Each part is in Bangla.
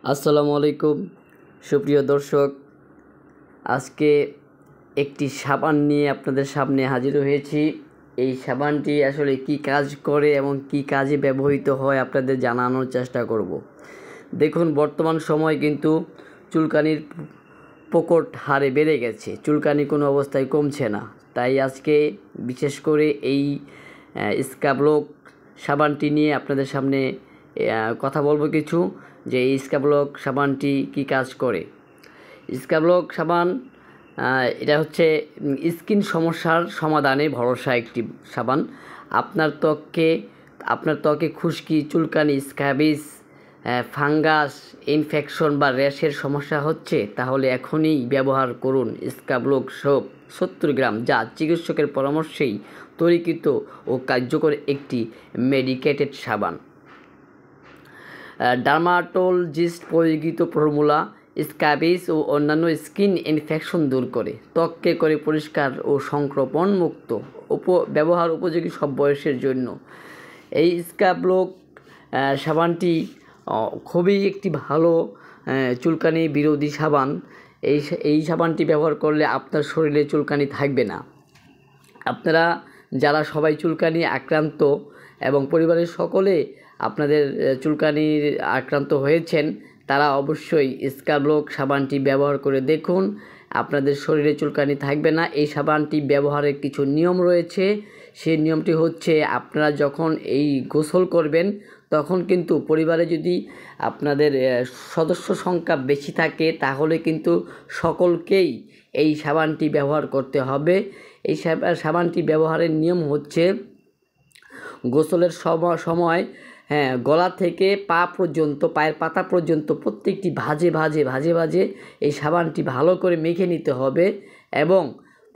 আসসালামু আলাইকুম সুপ্রিয় দর্শক, আজকে একটি সাবান নিয়ে আপনাদের সামনে হাজির হয়েছি। এই সাবানটি আসলে কি কাজ করে এবং কি কাজে ব্যবহৃত হয় আপনাদের জানানোর চেষ্টা করব। দেখুন, বর্তমান সময় কিন্তু চুলকানির প্রকট হারে বেড়ে গেছে, চুলকানি কোনো অবস্থায় কমছে না। তাই আজকে বিশেষ করে এই স্ক্যাবলক সাবানটি নিয়ে আপনাদের সামনে কথা বলবো কিছু, যে এই স্ক্যাবলক সাবানটি কি কাজ করে। স্ক্যাবলক সাবান এটা হচ্ছে স্কিন সমস্যার সমাধানে ভরসা একটি সাবান। আপনার ত্বকে খুশকি, চুলকানি, স্ক্যাবিস, ফাঙ্গাস, ইনফেকশন বা র্যাশের সমস্যা হচ্ছে, তাহলে এখনই ব্যবহার করুন স্ক্যাবলক সোপ 70 গ্রাম, যা চিকিৎসকের পরামর্শেই তৈরিকৃত ও কার্যকর একটি মেডিকেটেড সাবান। ডার্মাটোলজিস্ট প্রয়োগিত ফর্মুলা স্ক্যাবিস ও অন্যান্য স্কিন ইনফেকশন দূর করে, ত্বককে করে পরিষ্কার ও সংক্রমণ মুক্ত, ব্যবহার উপযোগী সব বয়সের জন্য। এই স্ক্যাবলক সাবানটি খুবই একটি ভালো চুলকানি বিরোধী সাবান। এই সাবানটি ব্যবহার করলে আপনার শরীরে চুলকানি থাকবে না। আপনারা যারা সবাই চুলকানি আক্রান্ত এবং পরিবারের সকলে আপনাদের চুলকানির আক্রান্ত হয়েছেন, তারা অবশ্যই স্ক্যাবলক সাবানটি ব্যবহার করে দেখুন, আপনাদের শরীরে চুলকানি থাকবে না। এই সাবানটি ব্যবহারের কিছু নিয়ম রয়েছে। সেই নিয়মটি হচ্ছে, আপনারা যখন এই গোসল করবেন তখন কিন্তু পরিবারে যদি আপনাদের সদস্য সংখ্যা বেশি থাকে, তাহলে কিন্তু সকলকেই এই সাবানটি ব্যবহার করতে হবে। এই সাবানটি ব্যবহারের নিয়ম হচ্ছে, গোসলের সময় গলা থেকে পা পর্যন্ত, পায়ের পাতা পর্যন্ত প্রত্যেকটি ভাঁজে ভাঁজে এই সাবানটি ভালো করে মেখে নিতে হবে এবং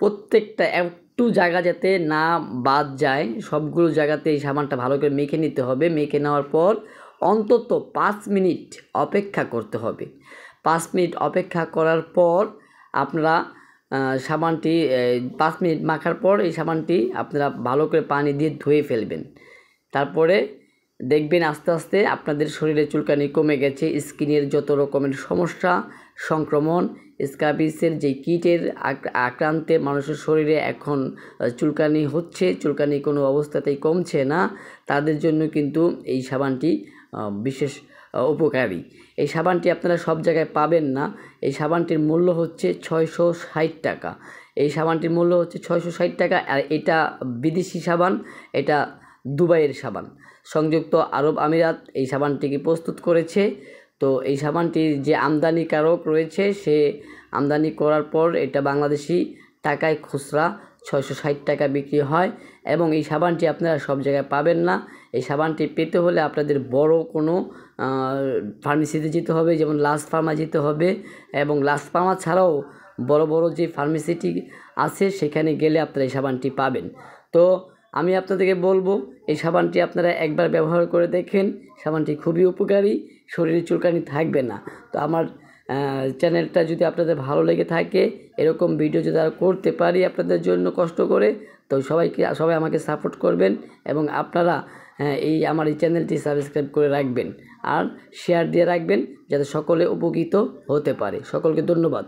প্রত্যেকটা একটু জায়গা যাতে না বাদ যায়, সবগুলো জায়গাতে এই সাবানটা ভালো করে মেখে নিতে হবে। মেখে নেওয়ার পর অন্তত 5 মিনিট অপেক্ষা করতে হবে। 5 মিনিট অপেক্ষা করার পর আপনারা সাবানটি 5 মিনিট মাখার পর এই সাবানটি আপনারা ভালো করে পানি দিয়ে ধুয়ে ফেলবেন। তারপরে দেখবেন আস্তে আস্তে আপনাদের শরীরে চুলকানি কমে গেছে। স্কিনের যত রকমের সমস্যা, সংক্রমণ, স্ক্যাবিসের যে কীটের আক্রান্তে মানুষের শরীরে এখন চুলকানি হচ্ছে, চুলকানি কোনো অবস্থাতেই কমছে না, তাদের জন্য কিন্তু এই সাবানটি বিশেষ উপকারী। এই সাবানটি আপনারা সব জায়গায় পাবেন না। এই সাবানটির মূল্য হচ্ছে 660 টাকা। এই সাবানটির মূল্য হচ্ছে 660 টাকা। আর এটা বিদেশি সাবান, এটা দুবাইয়ের সাবান। সংযুক্ত আরব আমিরাত এই সাবানটিকে প্রস্তুত করেছে। তো এই সাবানটির যে আমদানিকারক রয়েছে, সে আমদানি করার পর এটা বাংলাদেশি টাকায় খুচরা 660 টাকা বিক্রি হয় এবং এই সাবানটি আপনারা সব জায়গায় পাবেন না। এই সাবানটি পেতে হলে আপনাদের বড় কোনো ফার্মেসিতে যেতে হবে, যেমন লাস্ট ফার্মা যেতে হবে, এবং লাস্ট ফার্মা ছাড়াও বড় যে ফার্মেসিটি আছে সেখানে গেলে আপনারা এই সাবানটি পাবেন। তো আমি আপনাদেরকে বলবো, এই সাবানটি আপনারা একবার ব্যবহার করে দেখেন। সাবানটি খুবই উপকারী, শরীরে চুলকানি থাকবে না। তো আমার চ্যানেলটা যদি আপনাদের ভালো লেগে থাকে, এরকম ভিডিও যদি আর করতে পারি আপনাদের জন্য কষ্ট করে, তো সবাই আমাকে সাপোর্ট করবেন এবং আপনারা আমার এই চ্যানেলটি সাবস্ক্রাইব করে রাখবেন আর শেয়ার দিয়ে রাখবেন, যাতে সকলে উপকৃত হতে পারে। সকলকে ধন্যবাদ।